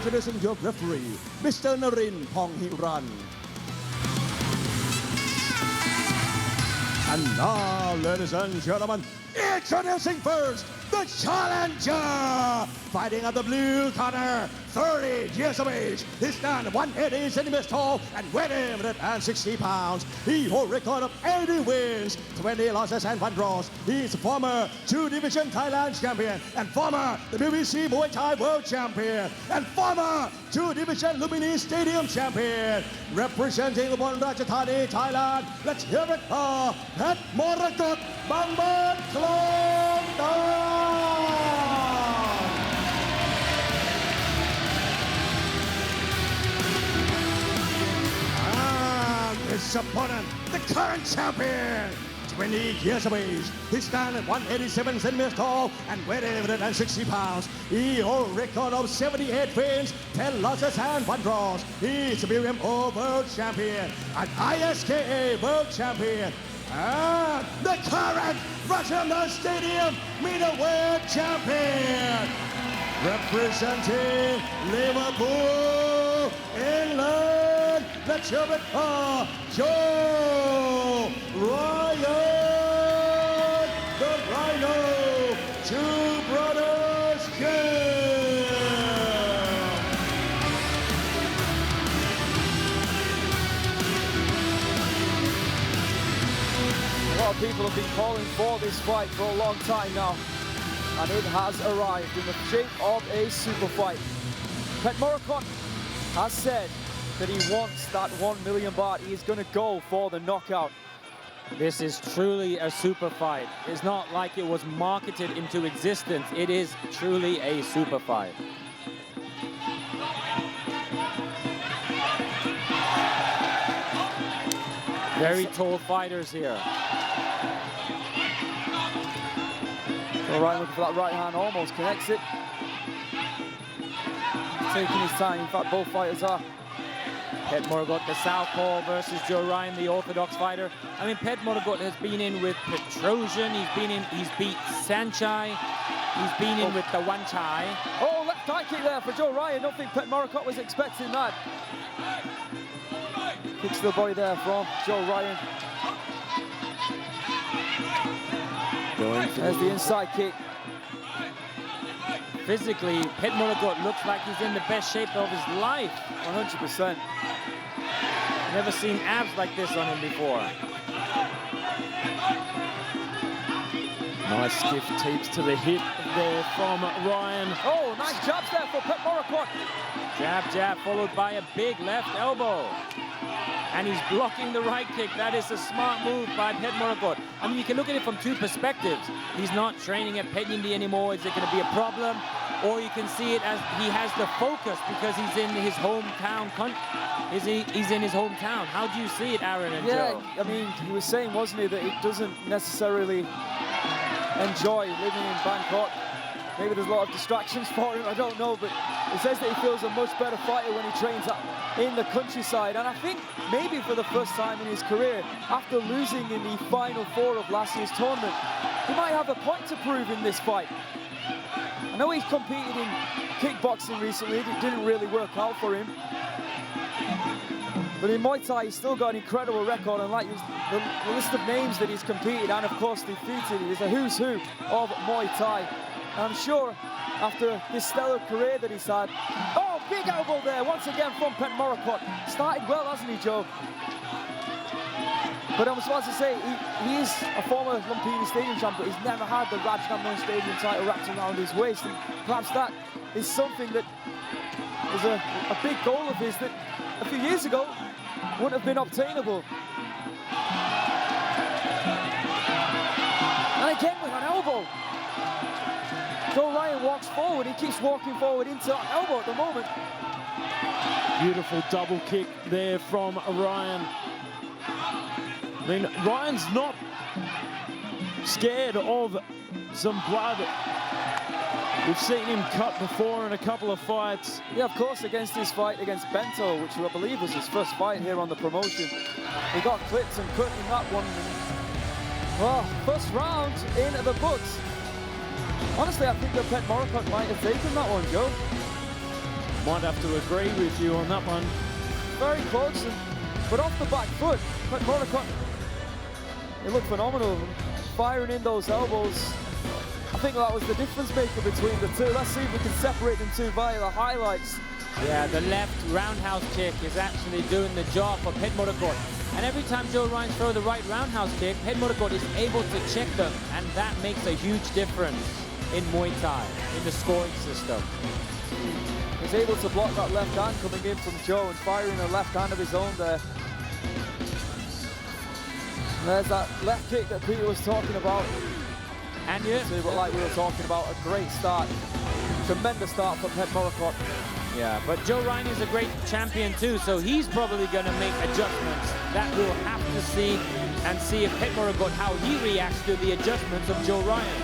introducing your referee, Mr. Narin Ponghiran. And now, ladies and gentlemen, introducing first, the challenger! Fighting at the blue corner, 30 years of age. He stands 180 centimeters tall and weighing 160 pounds. He holds a record of 80 wins, 20 losses and 1 draw. He's former 2-division Thailand champion and former WBC Muay Thai world champion and former 2-division Lumpini Stadium champion. Representing the Rajadamnern, Thailand, let's hear it for Petchmorakot Bangban Klongdon. His opponent, the current champion, 20 years of age. He stands at 187 centimeters tall and weighs 160 pounds. He holds a record of 78 wins, 10 losses and 1 draw. He's a BMO world champion, an ISKA world champion, and the current Rajadamnern Stadium middleweight champion. Representing Liverpool, England, let's hear it for Joe Ryan, the Rhino, 2 brothers Kim. A lot of people have been calling for this fight for a long time now, and it has arrived in the shape of a super fight. Petchmorakot has said that he wants that 1 million baht. He is going to go for the knockout. This is truly a super fight. It's not like it was marketed into existence. It is truly a super fight. Very tall fighters here. So Ryan looking for that right hand, almost connects it. Taking his time, in fact both fighters are. Petchmorakot, the southpaw versus Joe Ryan, the orthodox fighter. I mean, Petchmorakot has been in with Petrosian, he's beat Sanchai, he's been in with the Wanchai. Oh, left high kick there for Joe Ryan. I don't think Petchmorakot was expecting that. Kicks to the body there from Joe Ryan. There's the inside kick. Physically, Petchmorakot looks like he's in the best shape of his life. 100%. Never seen abs like this on him before. Nice stiff teeps to the hip there from Ryan. Oh, nice jabs there for Petchmorakot. Jab, jab, followed by a big left elbow. And he's blocking the right kick. That is a smart move by Petchmorakot. I mean, you can look at it from 2 perspectives. He's not training at Petchmorakot anymore. Is it going to be a problem? Or you can see it as he has the focus because he's in his hometown. He's in his hometown. How do you see it, Aaron and Joe? Yeah, I mean, he was saying, wasn't he, that he doesn't necessarily enjoy living in Bangkok. Maybe there's a lot of distractions for him, I don't know, but he says that he feels a much better fighter when he trains in the countryside. And I think maybe for the first time in his career, after losing in the final 4 of last year's tournament, he might have a point to prove in this fight. I know he's competed in kickboxing recently, it didn't really work out for him. But in Muay Thai, he's still got an incredible record, and like the list of names that he's competed and, of course, defeated, is a who's who of Muay Thai. I'm sure after this stellar career that he's had. Oh, big elbow there once again from Petchmorakot. Started well, hasn't he, Joe? But I was about to say, he is a former Lumpini Stadium champ, but he's never had the Rajadamnern Stadium title wrapped around his waist. And perhaps that is something that is a big goal of his that a few years ago wouldn't have been obtainable. And again with an elbow. Joe Ryan walks forward, he keeps walking forward into that elbow at the moment. Beautiful double kick there from Ryan. I mean, Ryan's not scared of some blood. We've seen him cut before in a couple of fights. Yeah, of course, against his fight against Bento, which I believe was his first fight here on the promotion. He got clipped and cut in that one. Well, first round in the books. Honestly, I think that Petchmorakot might have taken that one, Joe. Might have to agree with you on that one. Very close, but off the back foot. Petchmorakot, he looked phenomenal, firing in those elbows. I think that was the difference maker between the two. Let's see if we can separate them two via the highlights. Yeah, the left roundhouse kick is actually doing the job for Petchmorakot. And every time Joe Ryan throws the right roundhouse kick, Petchmorakot is able to check them, and that makes a huge difference in Muay Thai, in the scoring system. He's able to block that left hand coming in from Joe and firing a left hand of his own there. And there's that left kick that Peter was talking about. And yeah, like we were talking about, a great start. Tremendous start from Petchmorakot. Yeah, but Joe Ryan is a great champion too, so he's probably going to make adjustments that we'll have to see, and see if Petchmorakot, how he reacts to the adjustments of Joe Ryan.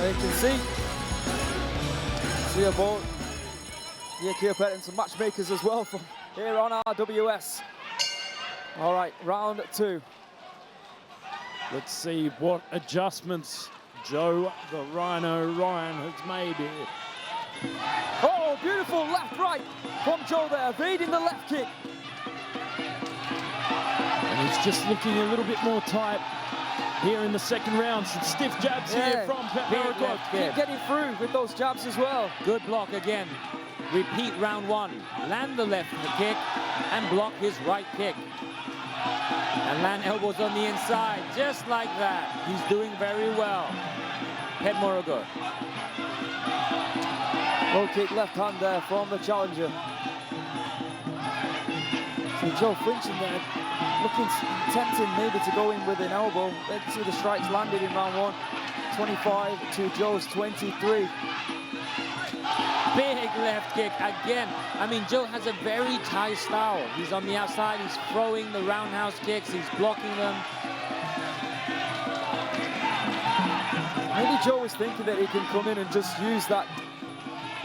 You can see a ball. 𝐓𝐇𝐈𝐒 and some matchmakers as well from here on RWS. All right, round two. Let's see what adjustments Joe the Rhino Ryan has made here. Oh, beautiful left-right from Joe there, evading the left kick. And he's just looking a little bit more tight here in the second round. Some stiff jabs here from Petchmorakot. Keep getting through with those jabs as well. Good block again. Repeat round one. Land the left kick and block his right kick. And land elbows on the inside, just like that. He's doing very well. Petchmorakot. Low kick left hand there from the challenger. So Joe flinching there, looking tempting maybe to go in with an elbow. Let's see the strikes landed in round one. 25 to Joe's 23. Big left kick again. I mean, Joe has a very Thai style. He's on the outside, he's throwing the roundhouse kicks, he's blocking them. Maybe Joe was thinking that he can come in and just use that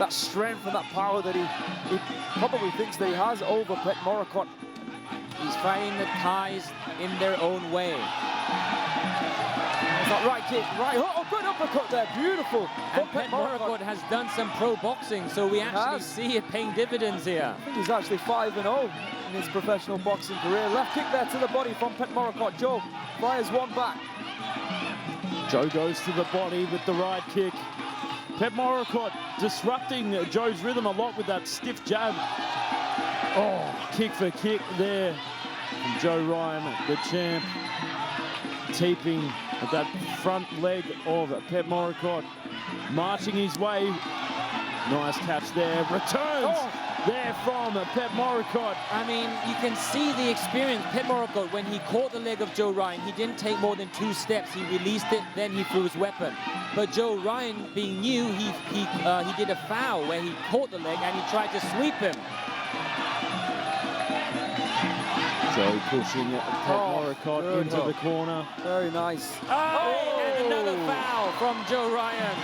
strength and that power that he probably thinks that he has over Petchmorakot. He's fighting the Thais in their own way. That right kick, right, oh, good uppercut there, beautiful. And Petchmorakot has done some pro boxing, so we actually see it paying dividends here. I think he's actually 5-0 in his professional boxing career. Left kick there to the body from Petchmorakot. Joe fires one back. Joe goes to the body with the right kick. Petchmorakot disrupting Joe's rhythm a lot with that stiff jab. Oh, kick for kick there from Joe Ryan, the champ, keeping at that front leg of Petchmorakot, marching his way. Nice catch there. Returns there from Petchmorakot. I mean, you can see the experience. Petchmorakot, when he caught the leg of Joe Ryan, he didn't take more than 2 steps. He released it, then he threw his weapon. But Joe Ryan, being new, he did a foul where he caught the leg and he tried to sweep him. Joe pushing Petchmorakot into the corner. Very nice. Oh, and another foul from Joe Ryan.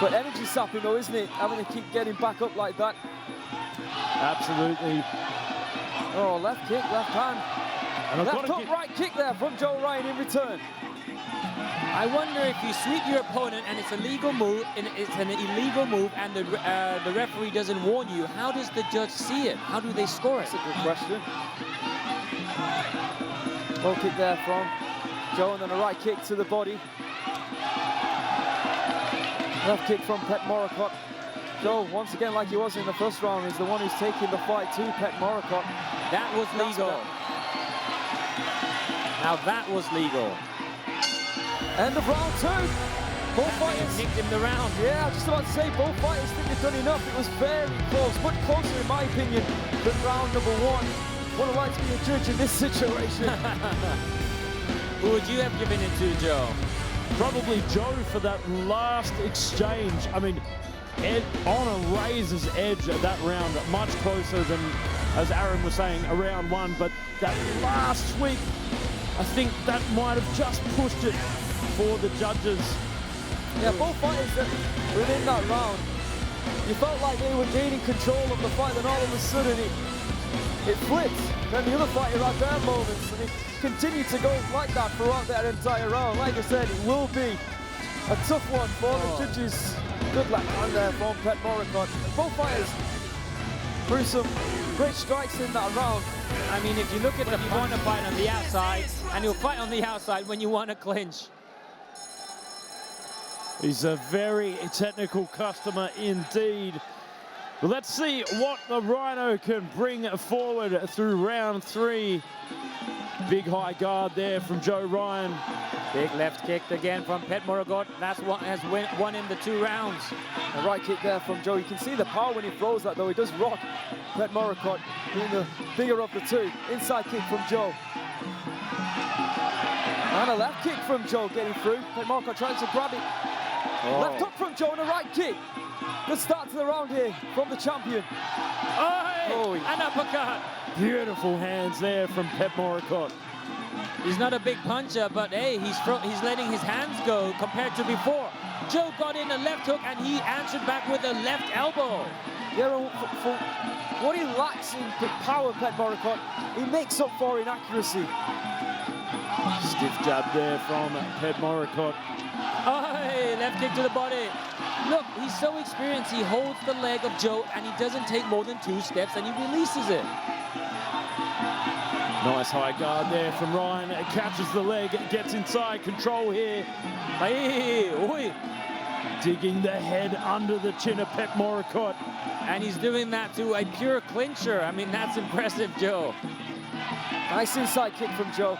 But energy sapping though, isn't it? Having to keep getting back up like that. Absolutely. Oh, left kick, left hand. And left hook, right kick there from Joe Ryan in return. I wonder if you sweep your opponent and it's a legal move, and it's an illegal move, and the referee doesn't warn you, how does the judge see it? How do they score it? That's a good question. Low kick there from Joe, and then a right kick to the body. Left kick from Petchmorakot. Joe, once again, like he was in the first round, is the one who's taking the fight to Petchmorakot. That was legal. Now that was legal. End of round two. Both fighters nicked him the round. Yeah, I was just about to say, both fighters think they've done enough. It was very close, much closer in my opinion than round number one. Would have liked to be a judge in this situation. Who would you have given it to, Joe? Probably Joe for that last exchange. I mean, on a razor's edge at that round, much closer than, as Aaron was saying, a round one. But that last sweep, I think that might have just pushed it for the judges. Yeah, both fighters that were in that round, you felt like they were gaining control of the fight, then all of a sudden it flipped. Then the other fighter had their moments, and it continued to go like that throughout that entire round. Like I said, it will be a tough one for the judges. Good left hand there from Petchmorakot. Both fighters threw some great strikes in that round. I mean, if you look at the you want to fight on the outside, and you'll fight on the outside when you want to clinch. He's a very technical customer indeed. Well, let's see what the Rhino can bring forward through round 3. Big high guard there from Joe Ryan. Big left kick again from Petchmorakot. That's what has won him the 2 rounds. A right kick there from Joe. You can see the power when he throws that, though. He does rock Petchmorakot, being the bigger of the 2. Inside kick from Joe. And a left kick from Joe getting through. Petchmorakot trying to grab it. Oh. Left hook from Joe and a right kick. Good start to the round here from the champion. Oh, an uppercut. Beautiful hands there from Petchmorakot. He's not a big puncher, but hey, he's letting his hands go compared to before. Joe got in a left hook and he answered back with a left elbow. Yeah, for what he lacks in power, Petchmorakot, he makes up for in accuracy. Stiff jab there from Petchmorakot. Oh, left kick to the body. Look, he's so experienced. He holds the leg of Joe and he doesn't take more than 2 steps and he releases it. Nice high guard there from Ryan. It catches the leg, it gets inside control here. Hey, oi. Digging the head under the chin of Petchmorakot. And he's doing that to a pure clincher. I mean, that's impressive, Joe. Nice inside kick from Joe.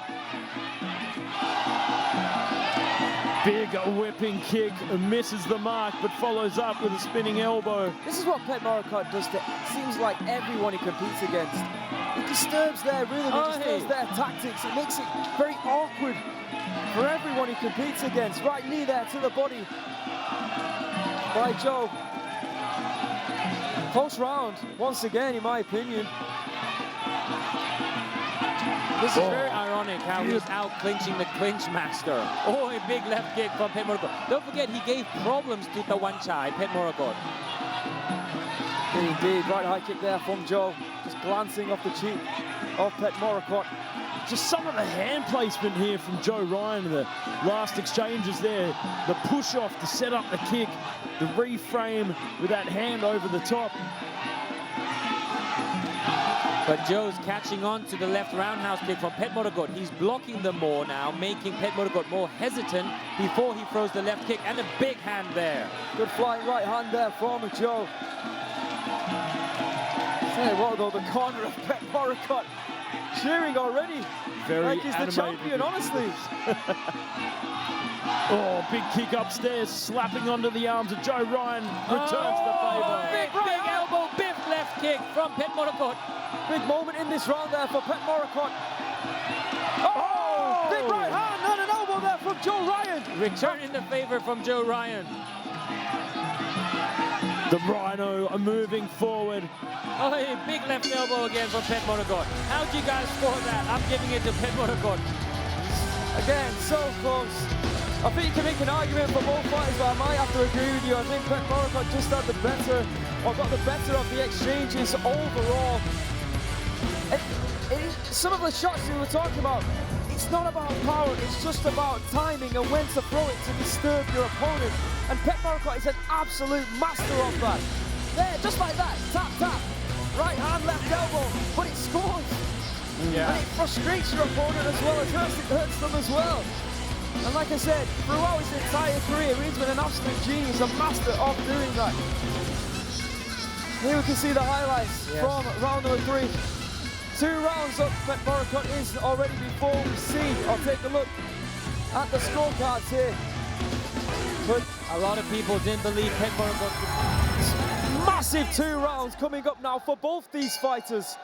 Big whipping kick, misses the mark, but follows up with a spinning elbow. This is what Petchmorakot does to, it seems like, everyone he competes against. It disturbs their rhythm, it disturbs their tactics. It makes it very awkward for everyone he competes against. Right knee there to the body by Joe. Close round, once again, in my opinion. This is very ironic how he's out clinching the clinch master. Oh, a big left kick from Petchmorakot. Don't forget, he gave problems to the 𝐻𝐿, Petchmorakot. Indeed, right high kick there from Joe. Just glancing off the cheek of Petchmorakot. Just some of the hand placement here from Joe Ryan, the last exchanges there. The push off to set up the kick, the reframe with that hand over the top. But Joe's catching on to the left roundhouse kick from Petchmorakot. He's blocking them more now, making Petchmorakot more hesitant before he throws the left kick, and a big hand there. Good flying right hand there from Joe. Say what though, the corner of Petchmorakot cheering already. Very like he's the champion, honestly. Oh, big kick upstairs, slapping onto the arms of Joe Ryan, returns the favour. Big elbow, biff left kick from Petchmorakot. Big moment in this round there for Petchmorakot. Oh! Big right hand and an elbow there from Joe Ryan. Returning the favor from Joe Ryan. The Rhino are moving forward. Oh, a big left elbow again from Petchmorakot. How'd you guys score that? I'm giving it to Petchmorakot. Again, so close. I think you can make an argument for both fighters, but I might have to agree with you. I think Petchmorakot just had the better, or got the better of the exchanges overall. Some of the shots we were talking about, it's not about power, it's just about timing and when to throw it to disturb your opponent. And Petchmorakot is an absolute master of that. There, just like that, tap, tap, right hand, left elbow, but it scores. Yeah. And it frustrates your opponent as well as hurts them as well. And like I said, throughout his entire career, he's been an absolute genius, a master of doing that. Here we can see the highlights from round number 3. 2 rounds up, Petchmorakot is already before we see, I'll take a look at the scorecards here. But a lot of people didn't believe Petchmorakot could. Massive 2 rounds coming up now for both these fighters.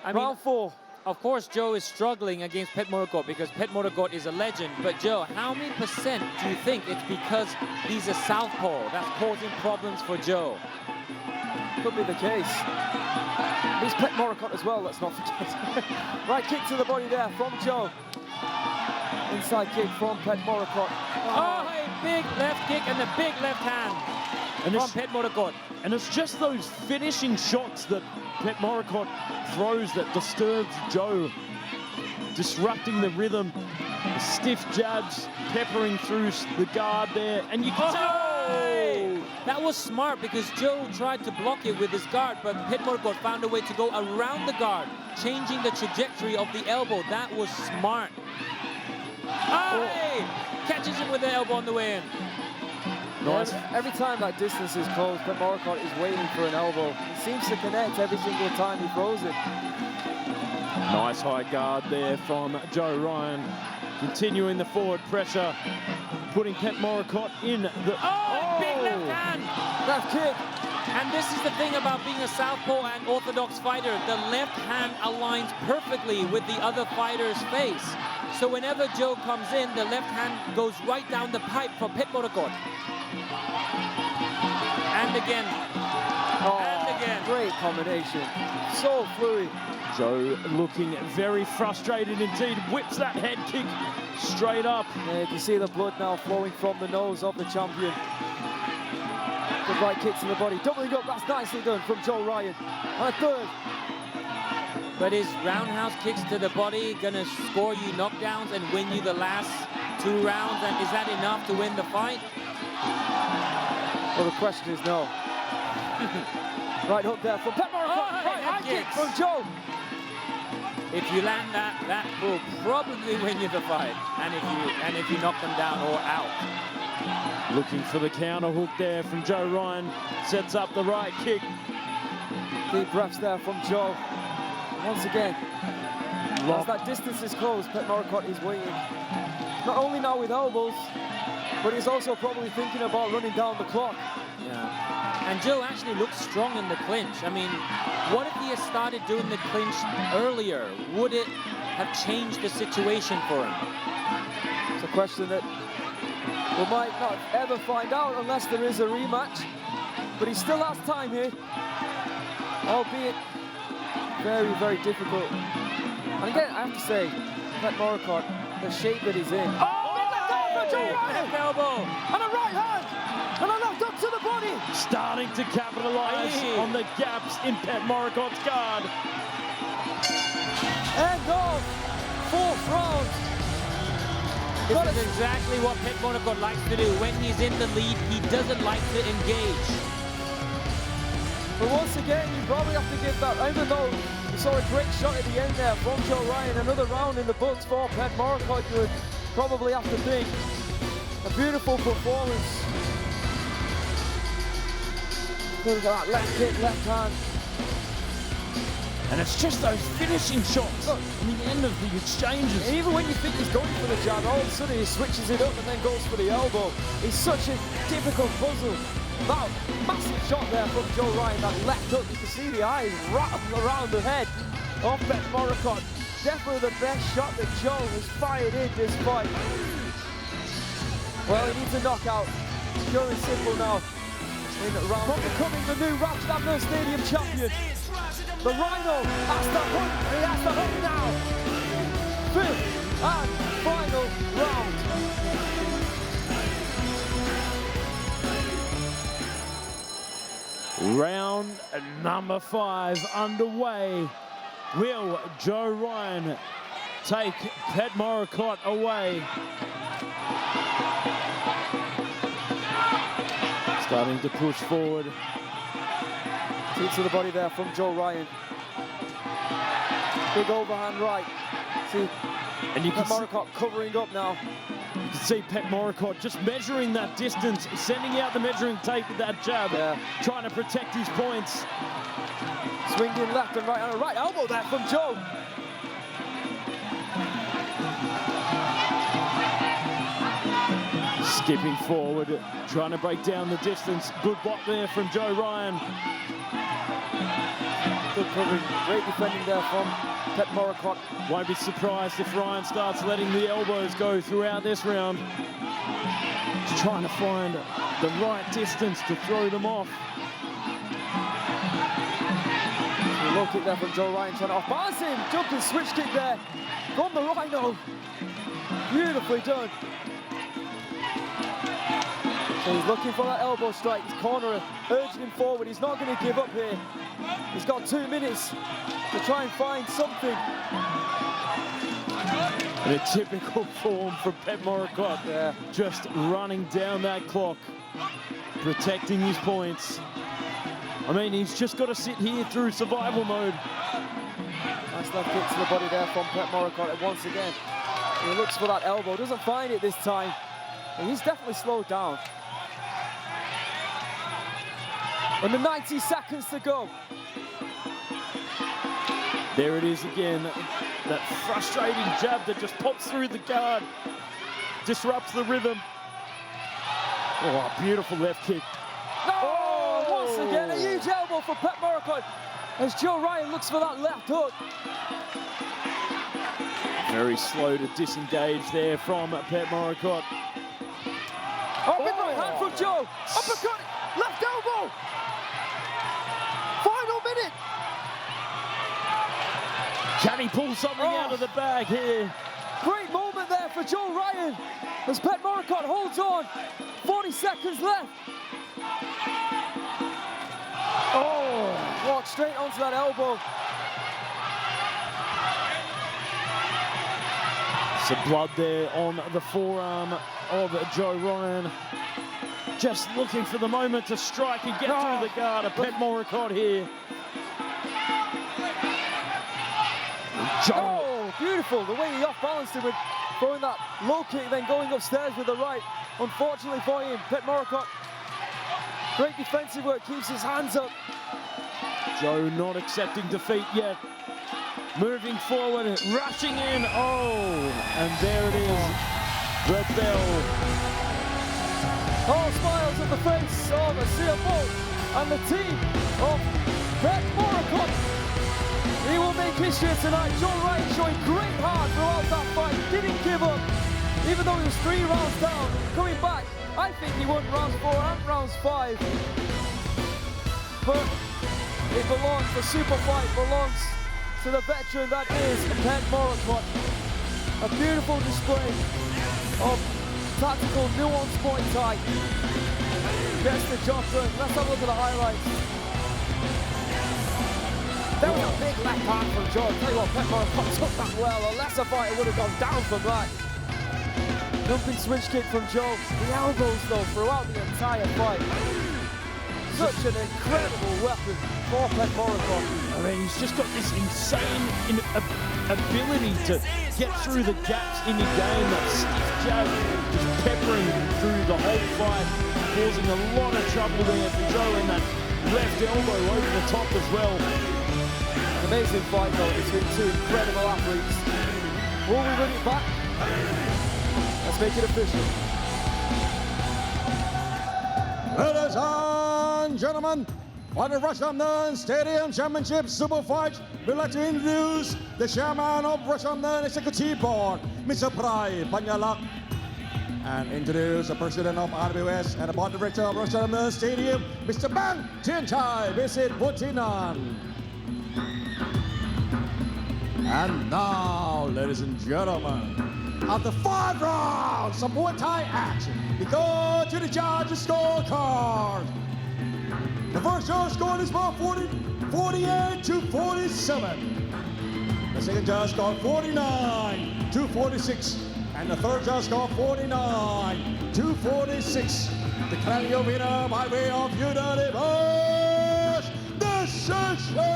Round 4. Of course, Joe is struggling against Petchmorakot because Petchmorakot is a legend. But Joe, how many percent do you think it's because he's a southpaw that's causing problems for Joe? Could be the case. He's Petchmorakot as well, let's not forget. Right kick to the body there from Joe. Inside kick from Petchmorakot. Oh, a big left kick and a big left hand from Petchmorakot. And it's just those finishing shots that Petchmorakot throws that disturbs Joe, disrupting the rhythm. The stiff jabs peppering through the guard there, and you can see. Oh! That was smart because Joe tried to block it with his guard, but Petchmorakot found a way to go around the guard, changing the trajectory of the elbow. That was smart. Aye! Catches him with the elbow on the way in. Nice. Every time that distance is closed, Petchmorakot is waiting for an elbow. He seems to connect every single time he throws it. Nice high guard there from Joe Ryan. Continuing the forward pressure, putting Petchmorakot in the... Oh, big left hand! Left kick. And this is the thing about being a southpaw and orthodox fighter. The left hand aligns perfectly with the other fighter's face. So whenever Joe comes in, the left hand goes right down the pipe for Petchmorakot. And again. Oh, and again. Great combination. So fluid. Joe looking very frustrated indeed. Whips that head kick straight up. Yeah, you can see the blood now flowing from the nose of the champion. Good right kick to the body. Doubling up, that's nicely done from Joe Ryan. And a third. But is roundhouse kicks to the body gonna score you knockdowns and win you the last 2 rounds? And is that enough to win the fight? Well, the question is no. Right hook there from Petchmorakot. Right high kick from Joe. If you land that, that will probably win you the fight. And if you knock them down or out. Looking for the counter hook there from Joe Ryan. Sets up the right kick. Deep breaths there from Joe. Once again, as that distance is closed, Petchmorakot is waiting. Not only now with elbows, but he's also probably thinking about running down the clock. Yeah. And Joe actually looks strong in the clinch. I mean, what if he had started doing the clinch earlier? Would it have changed the situation for him? It's a question that we might not ever find out unless there is a rematch. But he still has time here, albeit very, very difficult. And again, I have to say, Petchmorakot, the shape that he's in. Left elbow. And a right hand. And a left hook to the body. Starting to capitalize on the gaps in Petchmorakot's guard. End of 4th round. This is exactly what Petchmorakot likes to do. When he's in the lead, he doesn't like to engage. But once again, you probably have to give that, even though you saw a great shot at the end there from Joe Ryan, another round in the books for Petchmorakot, you would probably have to think. A beautiful performance. Look at that left kick, left hand. And it's just those finishing shots at the end of the exchanges. And even when you think he's going for the jab, all of a sudden he switches it up and then goes for the elbow. It's such a difficult puzzle. That massive shot there from Joe Ryan, that left hook. You can see the eyes rattling around the head of Petchmorakot. Definitely the best shot that Joe has fired in this fight. Well, he needs a knockout. Pure and simple now. In round from becoming the new Rajadamnern Stadium champion. The Rhino has the hook. He has the hook now. 5th and final round. Round number 5 underway. Will Joe Ryan take Petchmorakot away? Starting to push forward. Deep to the body there from Joe Ryan. Big overhand right. See, and you can Petchmorakot covering up now. You can see Petchmorakot just measuring that distance, sending out the measuring tape with that jab, trying to protect his points. Swinging left and right, and a right elbow there from Joe. Skipping forward, trying to break down the distance. Good block there from Joe Ryan. Good covering, great defending there from Petchmorakot. Won't be surprised if Ryan starts letting the elbows go throughout this round. Just trying to find the right distance to throw them off. Low kick there from Joe Ryan, trying to off-balance him. Jumping switch kick there from the Rhino. Beautifully done. So he's looking for that elbow strike. His corner urging him forward. He's not going to give up here. He's got 2 minutes to try and find something. In a typical form from Petchmorakot, just running down that clock, protecting his points. I mean, he's just got to sit here through survival mode. Nice left kick to the body there from Petchmorakot. And once again, he looks for that elbow, doesn't find it this time. And he's definitely slowed down. And the 90 seconds to go. There it is again. That frustrating jab that just pops through the guard, disrupts the rhythm. Oh, beautiful left kick. Oh, once again, a huge elbow for Petchmorakot as Joe Ryan looks for that left hook. Very slow to disengage there from Petchmorakot. Oh, big right hand from Joe. Uppercut, left elbow. Final minute. Can he pull something out of the bag here? Great moment there for Joe Ryan as Petchmorakot holds on. 40 seconds left. Oh, walked straight onto that elbow. Some blood there on the forearm of Joe Ryan. Just looking for the moment to strike and get through the guard of Petchmorakot here. Oh, beautiful. The way he off-balanced him with throwing that low kick, then going upstairs with the right. Unfortunately for him, Petchmorakot, great defensive work, keeps his hands up. Joe not accepting defeat yet. Moving forward, rushing in. Oh, and there it is. The bell. All smiles on the face of Asia Bolt and the team of Petchmorakot. He will make history tonight. Joe Ryan showing great heart throughout that fight. Didn't give up, even though he was 3 rounds down. Coming back, I think he won rounds 4 and rounds 5. But it belongs, the super fight belongs to the veteran that is Petchmorakot. A beautiful display of tactical nuance Muay Thai. Gets the job done. Let's have a look at the highlights. There was a big left hand from Joe. Tell you what, Petchmorakot took that well. A lesser fighter would have gone down from that. Jumping switch kick from Joe. The elbows, though, throughout the entire fight. Such an incredible weapon for Petchmorakot. I mean, he's just got this insane ability to get through the gaps in the game. That stiff jab just peppering through the whole fight, causing a lot of trouble there for Joe, and that left elbow over the top as well. An amazing fight, though, between 2 incredible athletes. Will we bring it back? Let's make it official. Ladies and gentlemen, for the Rajadamnern Stadium Championship Super Fight, we'd like to introduce the chairman of Rajadamnern Executive Board, Mr. Prai Panyalak, and introduce the president of RWS and the board director of Rajadamnern Stadium, Mr. Bang Tianchai Visit Butinan. And now, ladies and gentlemen, after 5 rounds of Muay Thai action, we go to the judges' scorecard. The first judge scored is about 48 to 47. The second judge scored 49 to 46. And the third judge scored 49 to 46. Declaring your winner by way of unanimous decision.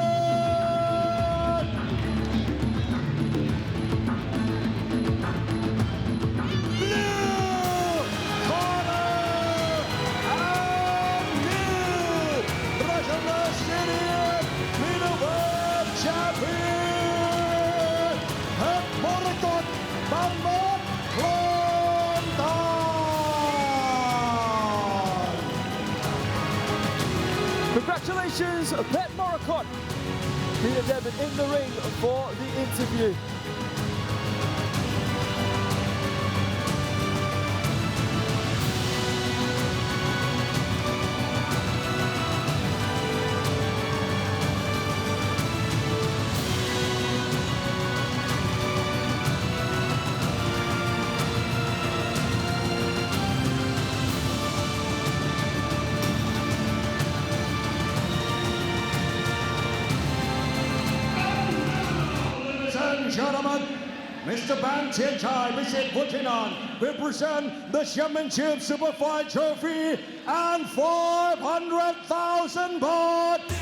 Congratulations, Petchmorakot. Peter Devon in the ring for the interview. Gentlemen, Mr. Ban Tianchai Visit Butinan represent the championship superfight trophy and 500,000 baht.